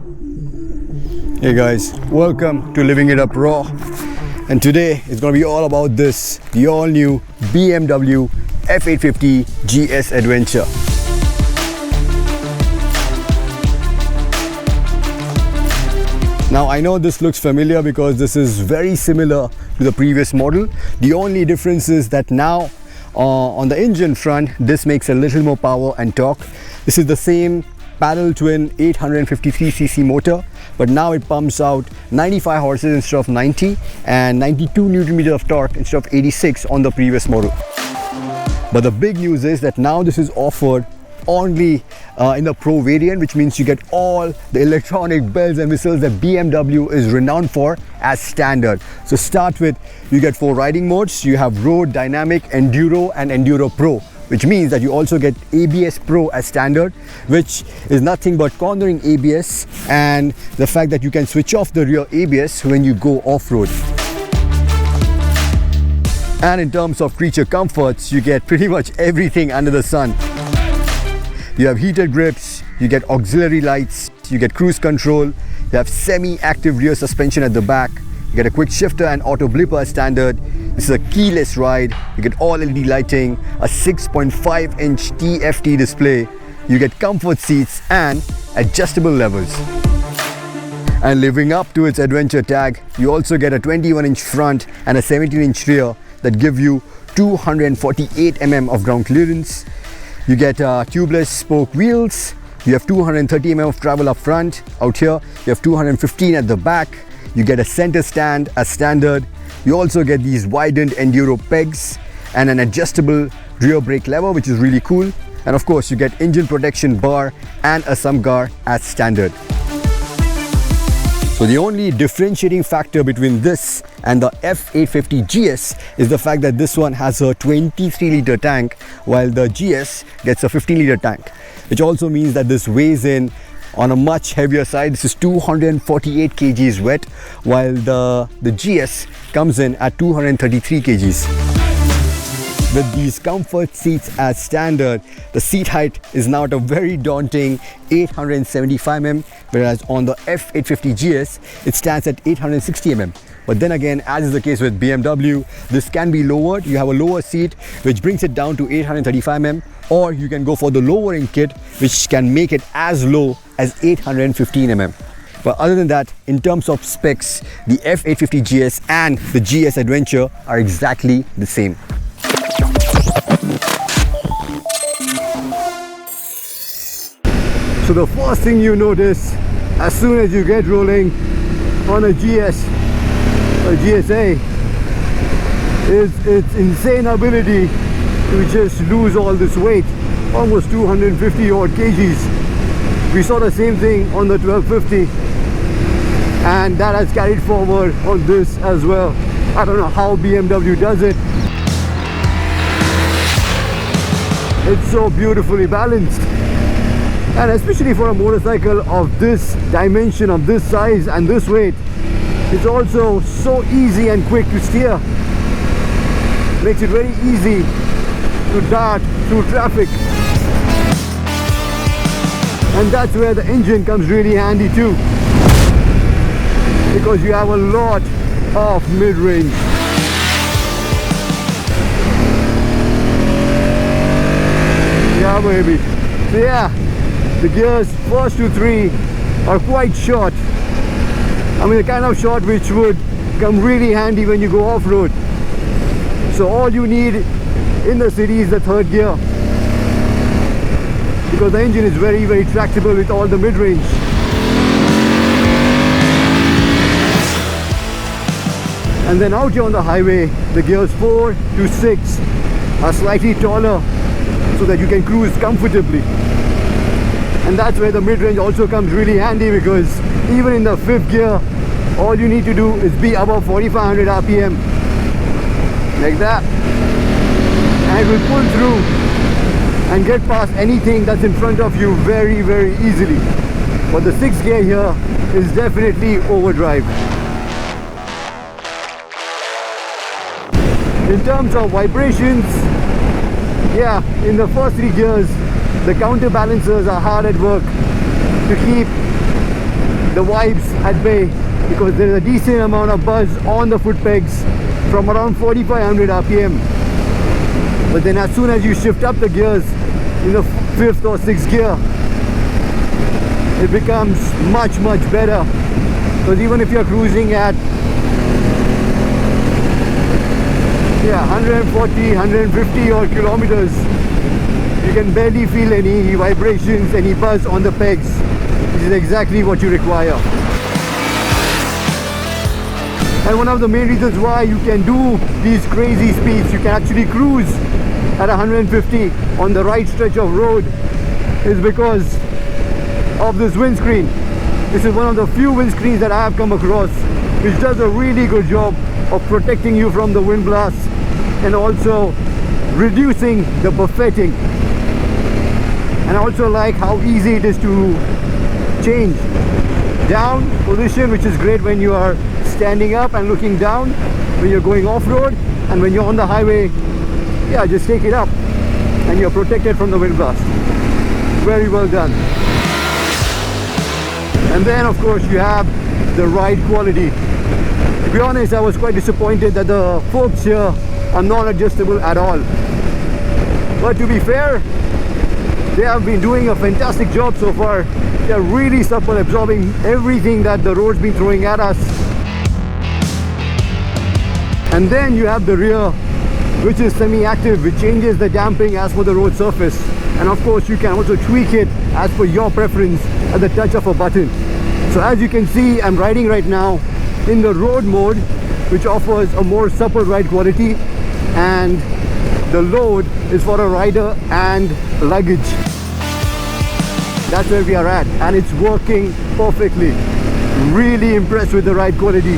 Hey guys, welcome to Living It Up Raw, and today it's going to be all about this, the all new BMW F850GS Adventure. Now I know this looks familiar because this is very similar to the previous model. The only difference is that now on the engine front, this makes a little more power and torque. This is the same parallel twin 853cc motor, but now it pumps out 95 horses instead of 90 and 92 Newton meter of torque instead of 86 on the previous model. But the big news is that now this is offered only in the Pro variant, which means you get all the electronic bells and whistles that BMW is renowned for as standard. So start with, you get 4 riding modes. You have Road, Dynamic, Enduro and Enduro Pro, which means that you also get ABS Pro as standard, which is nothing but cornering ABS and the fact that you can switch off the rear ABS when you go off-road. And in terms of creature comforts, you get pretty much everything under the sun. You have heated grips, you get auxiliary lights, you get cruise control, you have semi-active rear suspension at the back, you get a quick shifter and auto blipper as standard. This is a keyless ride, you get all LED lighting, a 6.5-inch TFT display, you get comfort seats and adjustable levels. And living up to its adventure tag, you also get a 21-inch front and a 17-inch rear that give you 248 mm of ground clearance. You get tubeless spoke wheels, you have 230 mm of travel up front. Out here, you have 215 at the back. You get a center stand as standard. You also get these widened enduro pegs and an adjustable rear brake lever, which is really cool. And of course, you get engine protection bar and a SumGuard as standard. So the only differentiating factor between this and the F850GS is the fact that this one has a 23-litre tank while the GS gets a 15-litre tank, which also means that this weighs in on a much heavier side. This is 248 kgs wet, while the GS comes in at 233 kgs. With these comfort seats as standard, the seat height is now at a very daunting 875 mm, whereas on the F850GS, it stands at 860 mm. But then again, as is the case with BMW, this can be lowered. You have a lower seat, which brings it down to 835 mm, or you can go for the lowering kit, which can make it as low as 815 mm. But other than that, in terms of specs, the F850GS and the GS Adventure are exactly the same. So the first thing you notice as soon as you get rolling on a GS or GSA is its insane ability to just lose all this weight, almost 250 odd kgs. We saw the same thing on the 1250 and that has carried forward on this as well. I don't know how BMW does it. It's so beautifully balanced, and especially for a motorcycle of this dimension, of this size and this weight, it's also so easy and quick to steer. Makes it very easy to dart through traffic, and that's where the engine comes really handy too, because you have a lot of mid-range. Yeah baby. So yeah, the gears first to 3 are quite short. I mean the kind of short which would come really handy when you go off-road. So all you need in the city is the 3rd gear, because the engine is very tractable with all the mid-range. And then out here on the highway, the gears 4 to 6 are slightly taller so that you can cruise comfortably. And that's where the mid-range also comes really handy, because even in the 5th gear, all you need to do is be above 4500 RPM, like that, and it will pull through and get past anything that's in front of you very easily. But the 6th gear here is definitely overdrive. In terms of vibrations, yeah, in the first 3 gears, the counterbalancers are hard at work to keep the vibes at bay, because there is a decent amount of buzz on the foot pegs from around 4500 RPM. But then as soon as you shift up the gears in the 5th or 6th gear, it becomes much better. Because even if you're cruising at 140, 150 odd kilometers, you can barely feel any vibrations, any buzz on the pegs, which is exactly what you require. And one of the main reasons why you can do these crazy speeds, you can actually cruise at 150 on the right stretch of road, is because of this windscreen. This is one of the few windscreens that I have come across which does a really good job of protecting you from the wind blasts and also reducing the buffeting. And I also like how easy it is to change down position, which is great when you are standing up and looking down, when you're going off-road, and when you're on the highway, just take it up and you're protected from the wind blast. Very well done. And then of course you have the ride quality. To be honest, I was quite disappointed that the forks here are not adjustable at all. But to be fair, they have been doing a fantastic job so far. They are really supple, absorbing everything that the road's been throwing at us. And then you have the rear, which is semi-active, which changes the damping as per the road surface. And of course you can also tweak it as per your preference at the touch of a button. So as you can see, I'm riding right now in the road mode, which offers a more supple ride quality, and the load is for a rider and luggage. That's where we are at, and it's working perfectly. Really impressed with the ride quality.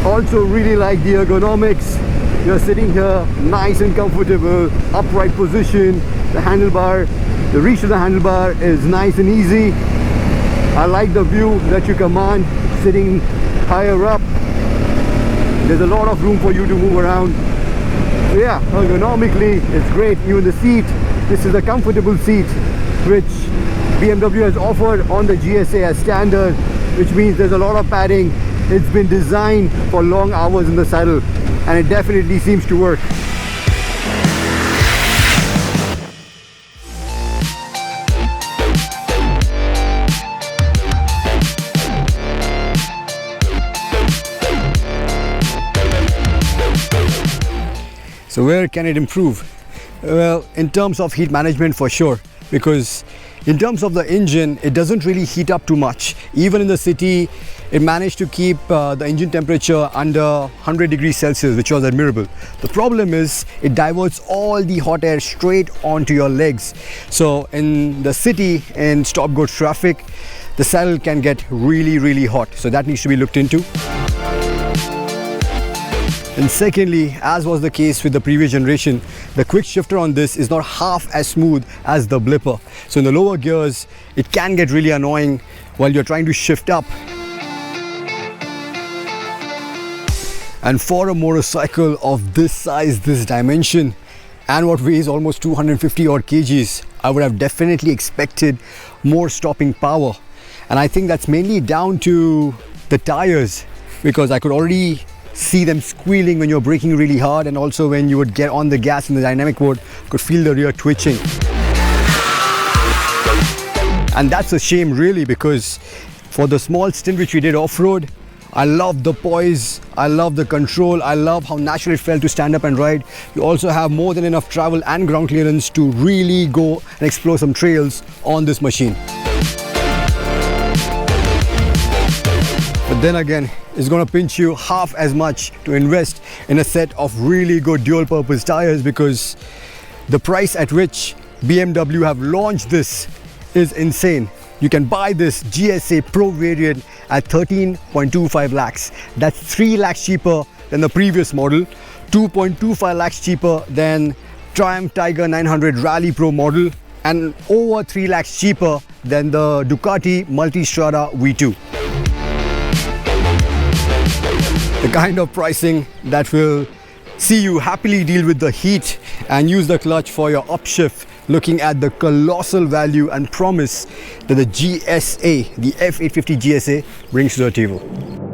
Also really like the ergonomics. You're sitting here nice and comfortable, upright position. The handlebar, the reach of the handlebar is nice and easy. I like the view that you command sitting higher up. There's a lot of room for you to move around. So yeah, ergonomically it's great. Even the seat, this is a comfortable seat which BMW has offered on the GSA as standard, which means there's a lot of padding. It's been designed for long hours in the saddle, and it definitely seems to work. So where can it improve? Well, in terms of heat management for sure, because in terms of the engine, it doesn't really heat up too much. Even in the city, it managed to keep the engine temperature under 100 degrees Celsius, which was admirable. The problem is it diverts all the hot air straight onto your legs. So in the city, in stop-go traffic, the saddle can get really hot. So that needs to be looked into. And secondly, as was the case with the previous generation, the quick shifter on this is not half as smooth as the blipper. So in the lower gears, it can get really annoying while you're trying to shift up. And for a motorcycle of this size, this dimension, and what weighs almost 250 odd kgs, I would have definitely expected more stopping power. And I think that's mainly down to the tires, because I could already see them squealing when you're braking really hard, and also when you would get on the gas in the dynamic mode, could feel the rear twitching. And that's a shame really, because for the small stint which we did off-road, I love the poise, I love the control, I love how natural it felt to stand up and ride. You also have more than enough travel and ground clearance to really go and explore some trails on this machine. But then again, it's going to pinch you half as much to invest in a set of really good dual purpose tires, because the price at which BMW have launched this is insane. You can buy this GSA Pro variant at 13.25 lakhs. That's 3 lakhs cheaper than the previous model, 2.25 lakhs cheaper than Triumph Tiger 900 Rally Pro model, and over 3 lakhs cheaper than the Ducati Multistrada V2. The kind of pricing that will see you happily deal with the heat and use the clutch for your upshift looking at the colossal value and promise that the GSA, the F850GSA, brings to the table.